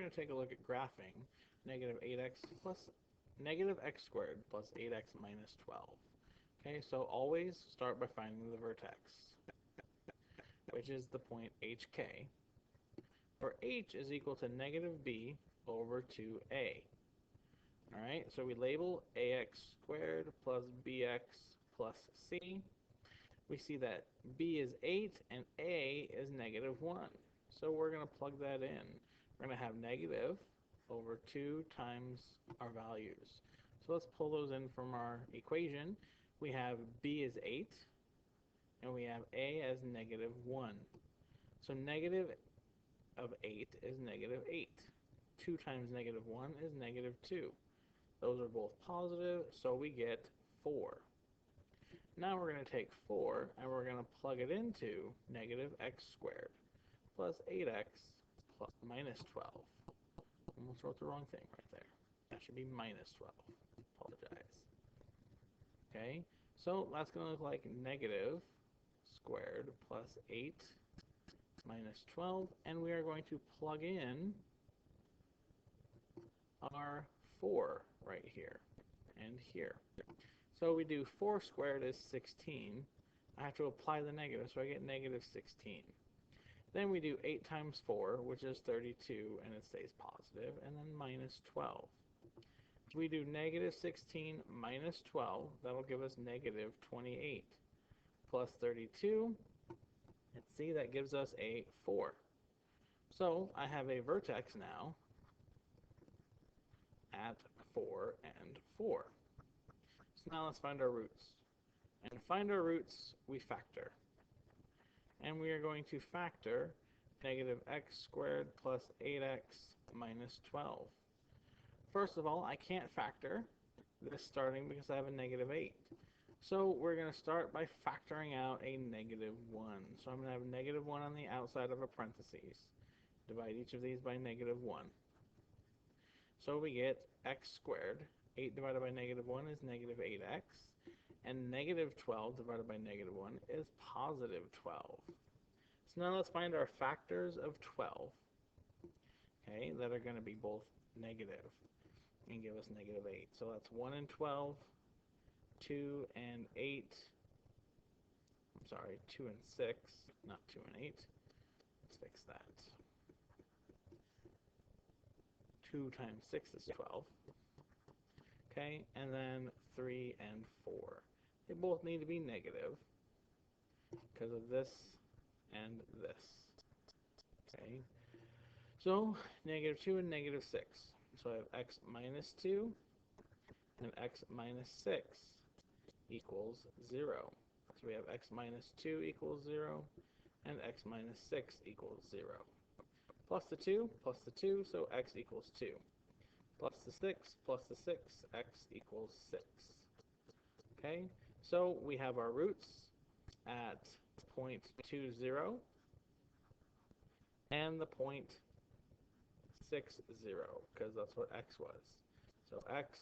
going to take a look at graphing negative 8x plus negative x squared plus 8x minus 12. Okay, so always start by finding the vertex, which is the point hk, where h is equal to negative b over 2a. Alright, so we label ax squared plus bx plus c. We see that b is 8 and a is negative 1. So we're going to plug that in. We're going to have negative over 2 times our values. So let's pull those in from our equation. We have b is 8, and we have a as negative 1. So negative of 8 is negative 8. 2 times negative 1 is negative 2. Those are both positive, so we get 4. Now we're going to take 4 and we're going to plug it into negative x squared plus 8x plus minus 12. Almost wrote the wrong thing right there. That should be minus 12. Apologize. Okay, so that's going to look like negative squared plus 8 minus 12, and we are going to plug in our 4 right here and here. So we do 4 squared is 16. I have to apply the negative, so I get negative 16. Then we do 8 times 4, which is 32, and it stays positive, and then minus 12. We do negative 16 minus 12, that'll give us negative 28, plus 32, and see, that gives us a 4. So I have a vertex now at 4 and 4. So now let's find our roots. And to find our roots, we factor. And we are going to factor negative x squared plus 8x minus 12. First of all, I can't factor this starting because I have a negative 8. So we're going to start by factoring out a negative 1. So I'm going to have negative 1 on the outside of a parentheses. Divide each of these by negative 1. So we get x squared. 8 divided by negative 1 is negative 8x. And negative 12 divided by negative 1 is positive 12. So now let's find our factors of 12, okay, that are going to be both negative and give us negative 8. So that's 1 and 12, 2 and 8, I'm sorry, 2 and 6, not 2 and 8. Let's fix that. 2 times 6 is 12. Okay, and then 3 and 4. They both need to be negative because of this and this. Okay, so negative 2 and negative 6. So I have x minus 2 and x minus 6 equals 0. So we have x minus 2 equals 0 and x minus 6 equals 0. Plus the 2, so x equals 2. Plus the 6, x equals 6. Okay, so we have our roots at 0.20 and the 0.60, because that's what x was. So x.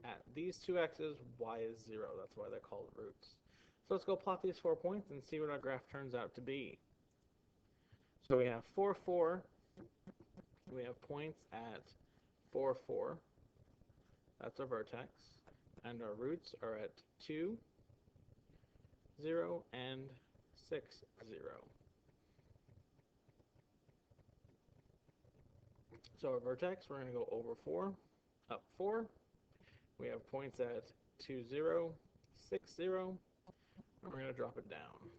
At these two x's, y is 0. That's why they're called roots. So let's go plot these 4 points and see what our graph turns out to be. So we have 4, 4. We have points at 4, 4. That's our vertex. And our roots are at 2, 0, and 6, 0. So our vertex, we're going to go over 4, up 4. We have points at 2, 0, 6, 0, and we're going to drop it down.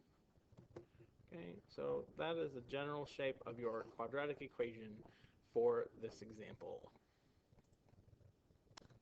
Okay, so that is the general shape of your quadratic equation for this example.